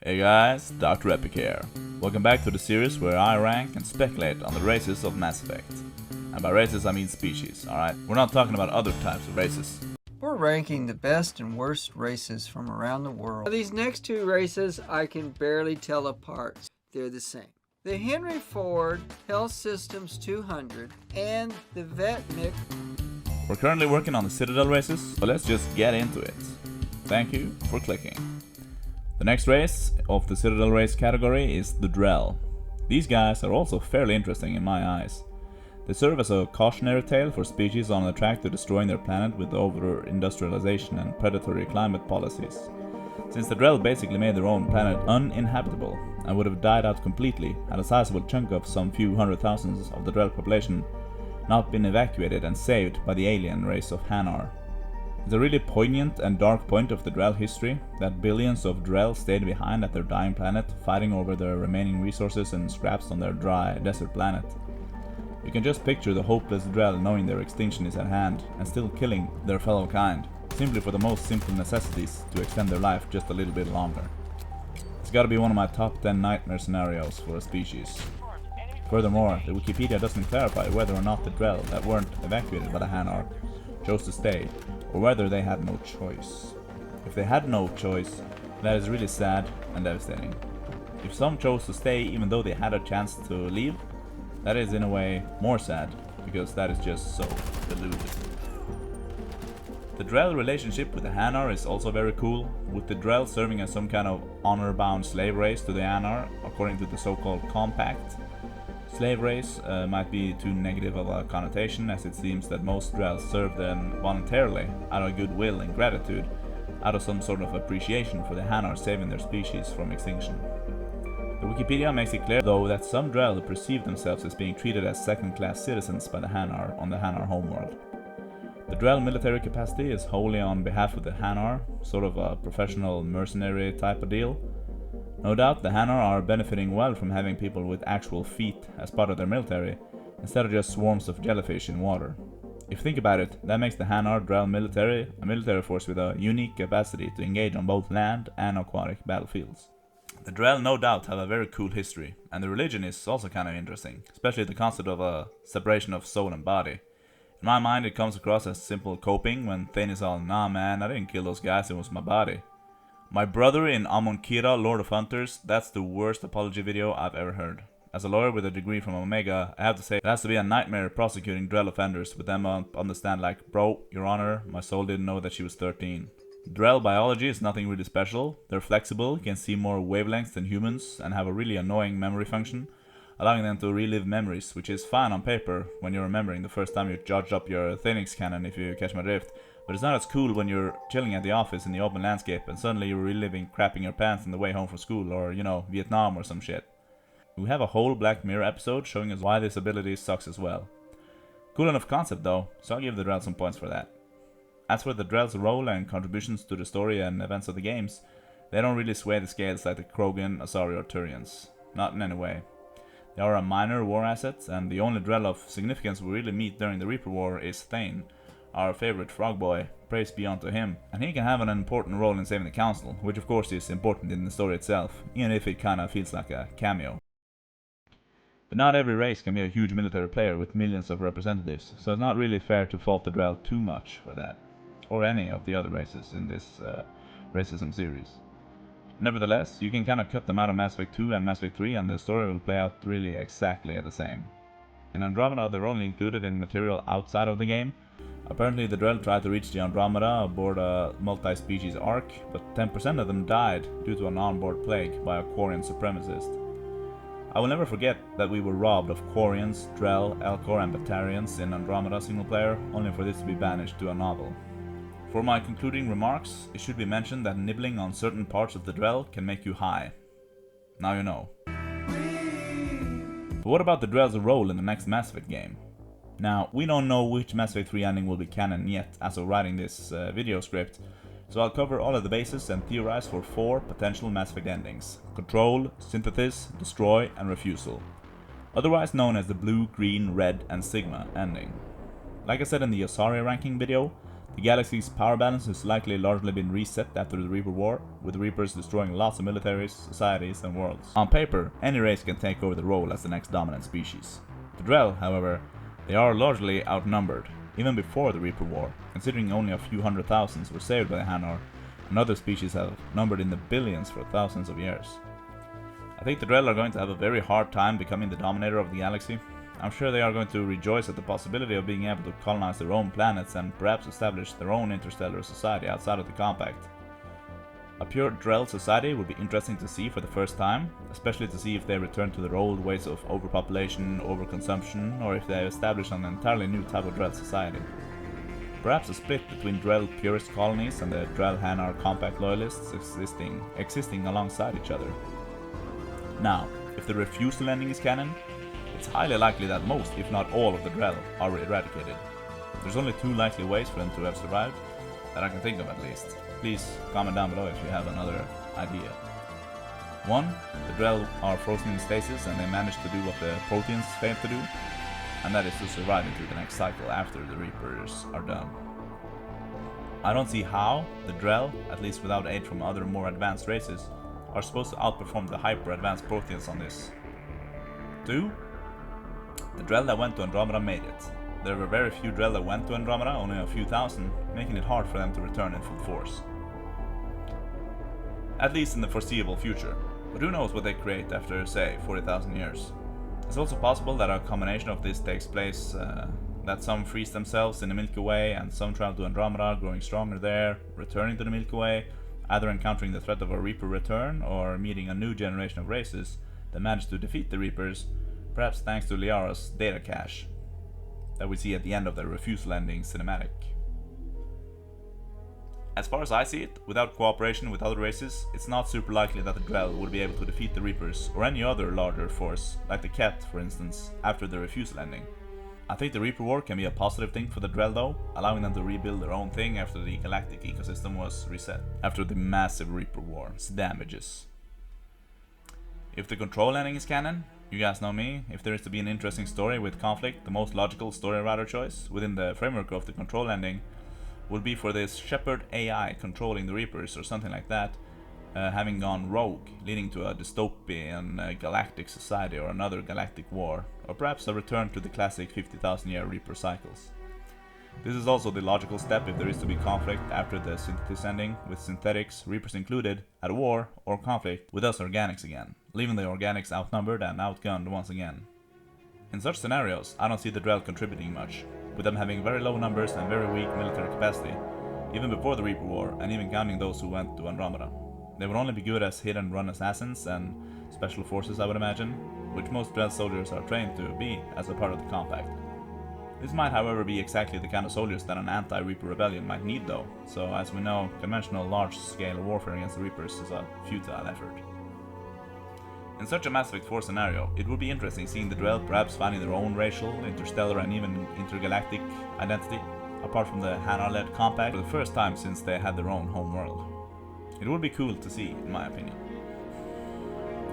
Hey guys, Dr. Epic here. Welcome back to the series where I rank and speculate on the races of Mass Effect. And by races I mean species, alright? We're not talking about other types of races. We're ranking the best and worst races from around the world. These next two races I can barely tell apart. They're the same. The Henry Ford Health Systems 200 and the Vetnik. We're currently working on the Citadel races, so let's just get into it. Thank you for clicking. The next race of the Citadel race category is the Drell. These guys are also fairly interesting in my eyes. They serve as a cautionary tale for species on the track to destroying their planet with over-industrialization and predatory climate policies. Since the Drell basically made their own planet uninhabitable and would have died out completely had a sizable chunk of some few hundred thousands of the Drell population not been evacuated and saved by the alien race of Hanar. It's a really poignant and dark point of the Drell history that billions of Drell stayed behind at their dying planet, fighting over their remaining resources and scraps on their dry desert planet. You can just picture the hopeless Drell knowing their extinction is at hand and still killing their fellow kind, simply for the most simple necessities to extend their life just a little bit longer. It's gotta be one of my top 10 nightmare scenarios for a species. Furthermore, the Wikipedia doesn't clarify whether or not the Drell that weren't evacuated by the Hanar chose to stay, or whether they had no choice. If they had no choice, that is really sad and devastating. If some chose to stay even though they had a chance to leave, that is in a way more sad, because that is just so deluded. The Drell relationship with the Hanar is also very cool, with the Drell serving as some kind of honor-bound slave race to the Hanar, according to the so-called Compact. Slave race might be too negative of a connotation, as it seems that most Drell serve them voluntarily, out of goodwill and gratitude, out of some sort of appreciation for the Hanar saving their species from extinction. The Wikipedia makes it clear, though, that some Drell perceive themselves as being treated as second-class citizens by the Hanar on the Hanar homeworld. The Drell military capacity is wholly on behalf of the Hanar, sort of a professional mercenary type of deal. No doubt the Hanar are benefiting well from having people with actual feet as part of their military, instead of just swarms of jellyfish in water. If you think about it, that makes the Hanar Drell military a military force with a unique capacity to engage on both land and aquatic battlefields. The Drell no doubt have a very cool history, and the religion is also kind of interesting, especially the concept of a separation of soul and body. In my mind it comes across as simple coping when Thane is all, "Nah man, I didn't kill those guys, it was my body." My brother in Amonkira, Lord of Hunters, that's the worst apology video I've ever heard. As a lawyer with a degree from Omega, I have to say it has to be a nightmare prosecuting Drell offenders with them on the stand like, "Bro, your honor, my soul didn't know that she was 13. Drell biology is nothing really special. They're flexible, can see more wavelengths than humans, and have a really annoying memory function, allowing them to relive memories, which is fine on paper when you're remembering the first time you charged up your Thenix cannon, if you catch my drift. But it's not as cool when you're chilling at the office in the open landscape and suddenly you're reliving crapping your pants on the way home from school, or, you know, Vietnam or some shit. We have a whole Black Mirror episode showing us why this ability sucks as well. Cool enough concept though, so I'll give the Drell some points for that. As for the Drell's role and contributions to the story and events of the games, they don't really sway the scales like the Krogan, Asari or Turians. Not in any way. They are a minor war asset, and the only Drell of significance we really meet during the Reaper War is Thane, our favorite frog boy, praise be unto him, and he can have an important role in saving the council, which of course is important in the story itself, even if it kinda feels like a cameo. But not every race can be a huge military player with millions of representatives, so it's not really fair to fault the Drell too much for that, or any of the other races in this racism series. Nevertheless, you can kinda cut them out of Mass Effect 2 and Mass Effect 3 and the story will play out really exactly the same. In Andromeda they're only included in material outside of the game. Apparently the Drell tried to reach the Andromeda aboard a multi-species ark, but 10% of them died due to an onboard plague by a Quarian supremacist. I will never forget that we were robbed of Quarians, Drell, Elcor and Batarians in Andromeda single player, only for this to be banished to a novel. For my concluding remarks, it should be mentioned that nibbling on certain parts of the Drell can make you high. Now you know. But what about the Drell's role in the next Mass Effect game? Now, we don't know which Mass Effect 3 ending will be canon yet as of writing this video script, so I'll cover all of the bases and theorize for 4 potential Mass Effect endings: Control, Synthesis, Destroy, and Refusal. Otherwise known as the Blue, Green, Red, and Sigma ending. Like I said in the Asari ranking video, The galaxy's power balance has likely largely been reset after the Reaper War, with the Reapers destroying lots of militaries, societies, and worlds. On paper, any race can take over the role as the next dominant species. The drell, however, they are largely outnumbered, even before the Reaper War, considering only a few hundred thousands were saved by the Hanar, and other species have numbered in the billions for thousands of years. I think the drell are going to have a very hard time becoming the dominator of the galaxy. I'm sure they are going to rejoice at the possibility of being able to colonize their own planets and perhaps establish their own interstellar society outside of the compact. A pure drell society would be interesting to see for the first time, especially to see if they return to their old ways of overpopulation, overconsumption, or if they establish an entirely new type of drell society. Perhaps a split between drell purist colonies and the drell Hanar compact loyalists existing alongside each other. Now, if the refusal ending is canon, it's highly likely that most, if not all, of the drell are eradicated. There's only two likely ways for them to have survived, that I can think of at least. Please comment down below if you have another idea. 1. The drell are frozen in stasis and they manage to do what the Proteans failed to do, and that is to survive into the next cycle after the Reapers are done. I don't see how the drell, at least without aid from other more advanced races, are supposed to outperform the hyper-advanced Proteans on this. 2. The drell that went to Andromeda made it. There were very few drell that went to Andromeda, only a few thousand, making it hard for them to return in full force. At least in the foreseeable future, but who knows what they create after, say, 40,000 years. It's also possible that a combination of this takes place, that some freeze themselves in the Milky Way and some travel to Andromeda, growing stronger there, returning to the Milky Way, either encountering the threat of a Reaper return or meeting a new generation of races that managed to defeat the Reapers, perhaps thanks to Liara's data cache that we see at the end of the refusal ending cinematic. As far as I see it, without cooperation with other races, it's not super likely that the drell would be able to defeat the Reapers or any other larger force, like the Ket for instance, after the refusal ending. I think the Reaper War can be a positive thing for the drell though, allowing them to rebuild their own thing after the galactic ecosystem was reset, after the massive Reaper War's damages. If the control ending is canon, you guys know me, if there is to be an interesting story with conflict, the most logical story writer choice within the framework of the control ending would be for this Shepherd AI controlling the Reapers or something like that, having gone rogue, leading to a dystopian galactic society or another galactic war, or perhaps a return to the classic 50,000 year Reaper cycles. This is also the logical step if there is to be conflict after the synthesis ending, with synthetics, Reapers included, at war or conflict with us organics again, leaving the organics outnumbered and outgunned once again. In such scenarios, I don't see the drell contributing much, with them having very low numbers and very weak military capacity, even before the Reaper War, and even counting those who went to Andromeda. They would only be good as hit and run assassins and special forces, I would imagine, which most drell soldiers are trained to be as a part of the compact. This might however be exactly the kind of soldiers that an anti-Reaper rebellion might need though, so as we know, conventional large-scale warfare against the Reapers is a futile effort. In such a Mass Effect 4 scenario, it would be interesting seeing the drell perhaps finding their own racial, interstellar and even intergalactic identity, apart from the Hanar-led compact, for the first time since they had their own home world. It would be cool to see, in my opinion.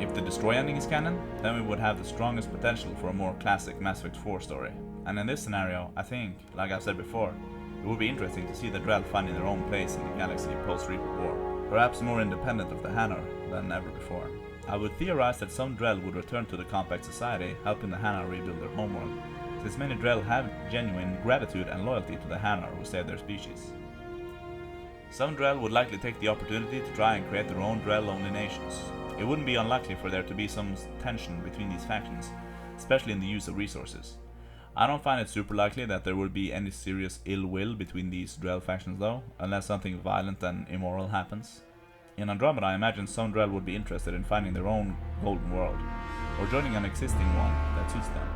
If the Destroy ending is canon, then we would have the strongest potential for a more classic Mass Effect 4 story. And in this scenario, I think, like I've said before, it would be interesting to see the drell finding their own place in the galaxy post-Reaper War, perhaps more independent of the Hanar than ever before. I would theorize that some drell would return to the compact society, helping the Hanar rebuild their homeworld, since many drell have genuine gratitude and loyalty to the Hanar who saved their species. Some drell would likely take the opportunity to try and create their own drell-only nations. It wouldn't be unlikely for there to be some tension between these factions, especially in the use of resources. I don't find it super likely that there would be any serious ill will between these drell factions though, unless something violent and immoral happens. In Andromeda, I imagine some drell would be interested in finding their own golden world, or joining an existing one that suits them.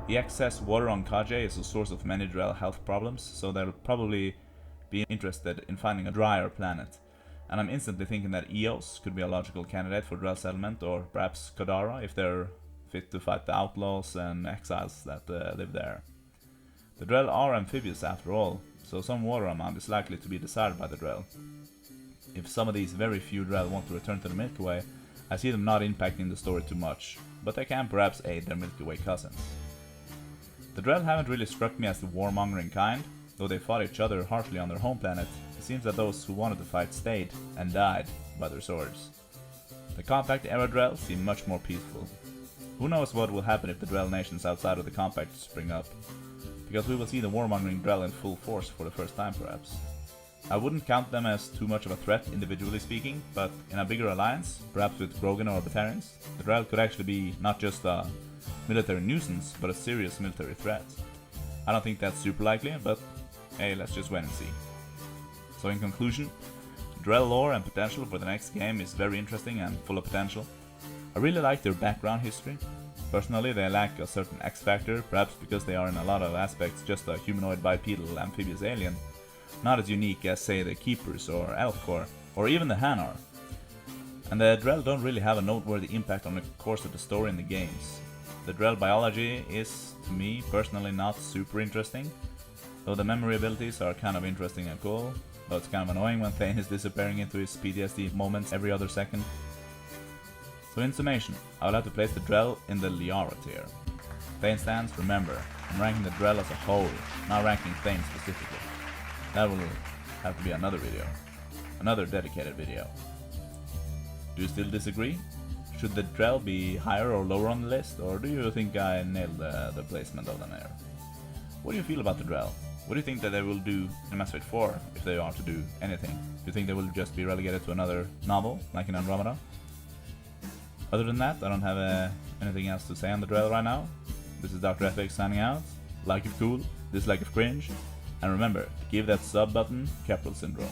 The excess water on Kage is a source of many drell health problems, so they'll probably be interested in finding a drier planet. And I'm instantly thinking that Eos could be a logical candidate for drell settlement, or perhaps Kadara if they're fit to fight the outlaws and exiles that live there. The drell are amphibious after all, so some water amount is likely to be desired by the drell. If some of these very few drell want to return to the Milky Way, I see them not impacting the story too much, but they can perhaps aid their Milky Way cousins. The drell haven't really struck me as the warmongering kind, though they fought each other harshly on their home planet, it seems that those who wanted to fight stayed and died by their swords. The Compact era drell seem much more peaceful. Who knows what will happen if the drell nations outside of the Compact spring up, because we will see the warmongering drell in full force for the first time perhaps. I wouldn't count them as too much of a threat individually speaking, but in a bigger alliance, perhaps with Grogan or Batarians, the drell could actually be not just a military nuisance, but a serious military threat. I don't think that's super likely, but hey, let's just wait and see. So in conclusion, drell lore and potential for the next game is very interesting and full of potential. I really like their background history. Personally, they lack a certain X factor, perhaps because they are in a lot of aspects just a humanoid bipedal amphibious alien, not as unique as say the Keepers or Elfcore, or even the Hanar. And the drell don't really have a noteworthy impact on the course of the story in the games. The drell biology is, to me, personally not super interesting, though the memory abilities are kind of interesting and cool, though it's kind of annoying when Thane is disappearing into his PTSD moments every other second. So in summation, I would have to place the drell in the Liara tier. Thane stands, remember, I'm ranking the drell as a whole, not ranking Thane specifically. That will have to be another video, another dedicated video. Do you still disagree? Should the drell be higher or lower on the list, or do you think I nailed the placement of them there? What do you feel about the drell? What do you think that they will do in Mass Effect 4 if they are to do anything? Do you think they will just be relegated to another novel, like in Andromeda? Other than that, I don't have anything else to say on the drell right now. This is Dr. FX signing out. Like if cool, dislike if cringe, and remember to give that sub button capital syndrome.